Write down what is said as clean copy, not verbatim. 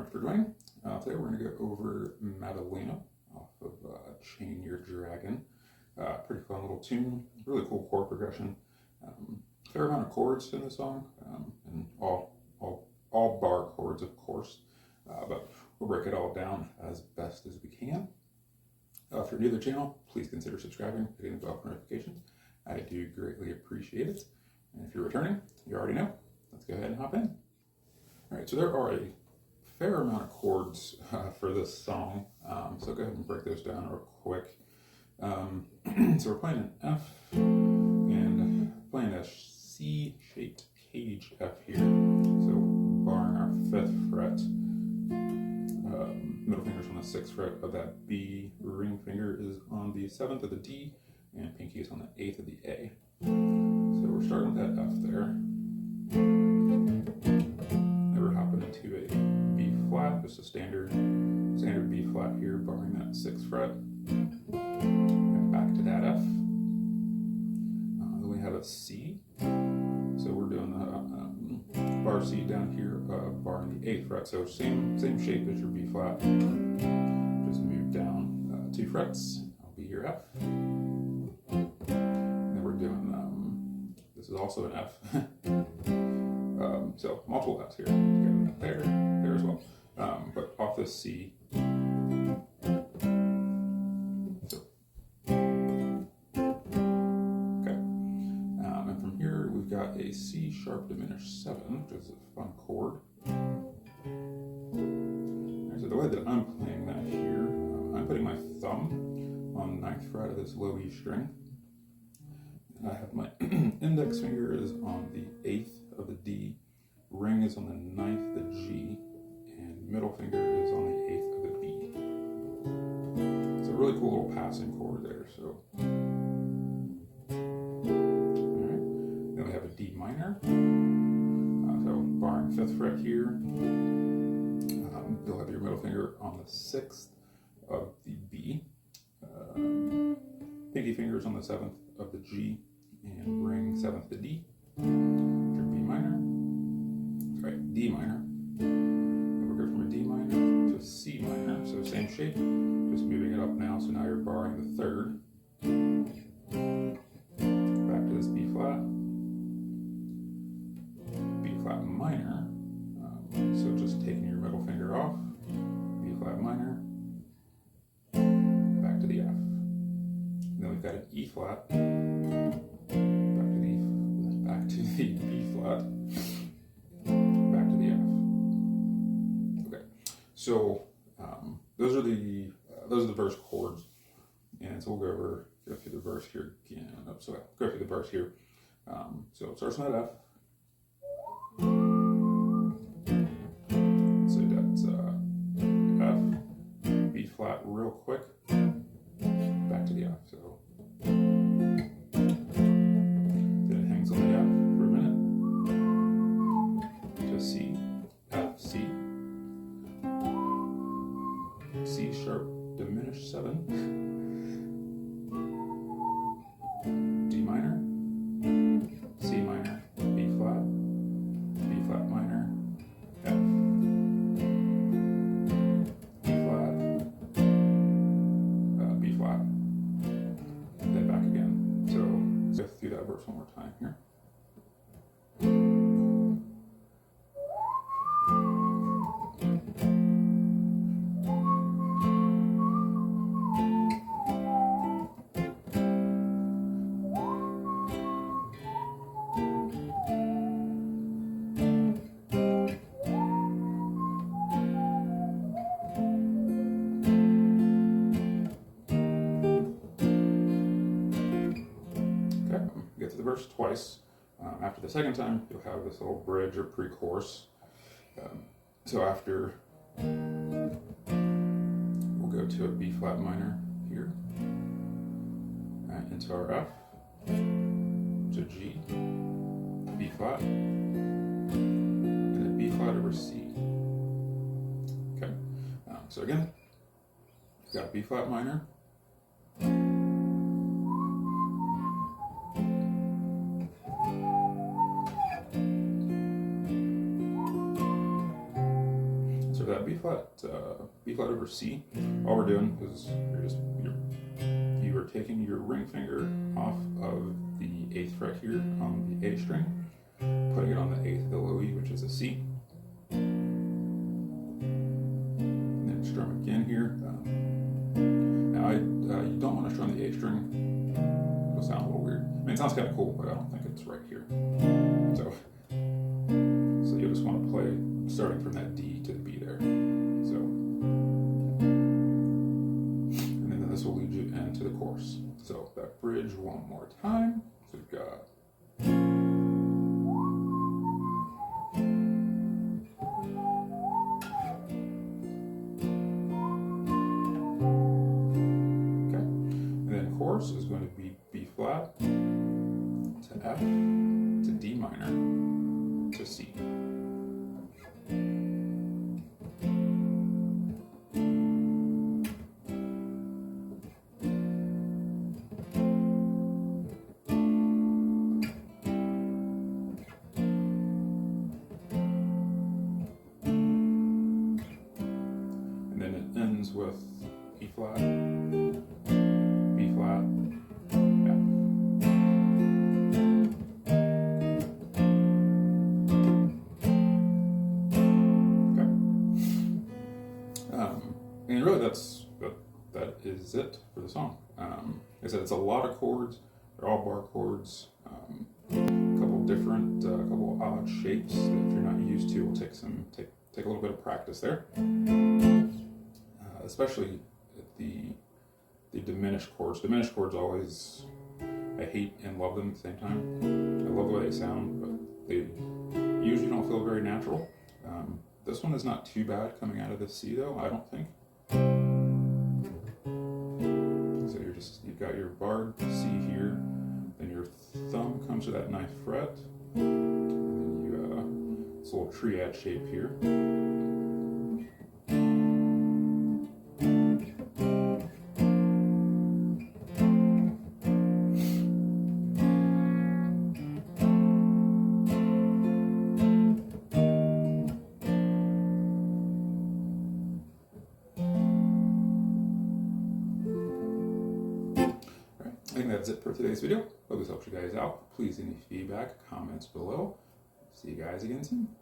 much for joining. Today we're going to go over Madalena off of Chain Your Dragon. Pretty fun little tune, really cool chord progression. Fair amount of chords in the song, and all bar chords, of course. But we'll break it all down as best as we can. If you're new to the channel, please consider subscribing, hitting the bell for notifications. I do greatly appreciate it. And if you're returning, you already know. Let's go ahead and hop in. All right, so there are a fair amount of chords for this song, so go ahead and break those down real quick. So we're playing an F and playing a C-shaped cage F here. So barring our 5th fret, middle finger's on the 6th fret of that B, ring finger is on the 7th of the D, and pinky is on the 8th of the A. So we're starting with that F there. Never hopping into a B flat, just a standard B flat here, barring that 6th fret. And back to that F. Then we have a C. So we're doing the bar C down here, barring the 8th fret. So same shape as your B flat. Just move down 2 frets. I'll be your F. Then we're doing, this is also an F. So multiple Fs here. There as well. But off this C. So, okay. And from here we've got a C sharp diminished 7, which is a fun chord. So the way that I'm playing that here, I'm putting my thumb on the 9th fret of this low E string. And I have my index finger is on the 8th of the D. Ring is on the 9th, the G, and middle finger is on the 8th of the B. It's a really cool little passing chord there. So, all right. Then we have a D minor. So barring 5th fret here, you'll have your middle finger on the 6th of the B. Pinky fingers on the 7th of the G, and ring 7th the D. Your B minor. Right, D minor. And we'll go from a D minor to a C minor. So same shape, just moving it up now. So now you're barring the 3rd. Back to this B flat. B flat minor. So just taking your middle finger off. B flat minor. Back to the F. And then we've got an E flat. Back to the B flat. So those are the verse chords, and so we'll go through the verse here again. So go through the verse here. So it starts with that F. So that's F, B flat, real quick. Back to the F. So then it hangs on the F for a minute to C, F, C. C sharp diminished 7, D minor, C minor, B flat minor, F, B flat, then back again. So let's go through that verse one more time here. Get to the verse twice. After the second time, you'll have this little bridge or pre-chorus. So after, we'll go to a B flat minor here, and into our F, to G, B flat, and then B flat over C. Okay. So again, you've got B flat minor. that B flat over C, all we're doing is you are taking your ring finger off of the 8th fret here on the A string, putting it on the 8th of the low E, which is a C, and then strum again here. Now you don't want to strum the A string; it'll sound a little weird. I mean, it sounds kind of cool, but I don't think it's right here. So you'll just want to play starting from that D to the B there. So, and then this will lead you into the chorus. So that bridge one more time. So we've got. Okay, and then chorus is going to be B flat to F to D minor to C. And then it ends with E flat, B flat, F. Okay. And really that is it for the song. Like I said, it's a lot of chords. They're all bar chords. A couple odd shapes that if you're not used to, will take a little bit of practice there. Especially the diminished chords. Diminished chords always, I hate and love them at the same time. I love the way they sound, but they usually don't feel very natural. This one is not too bad coming out of the C though, I don't think. So you've got your barred C here, then your thumb comes to that 9th fret, and then you this little triad shape here. I think that's it for today's video. Hope this helps you guys out. Please, any feedback, comments below. See you guys again soon.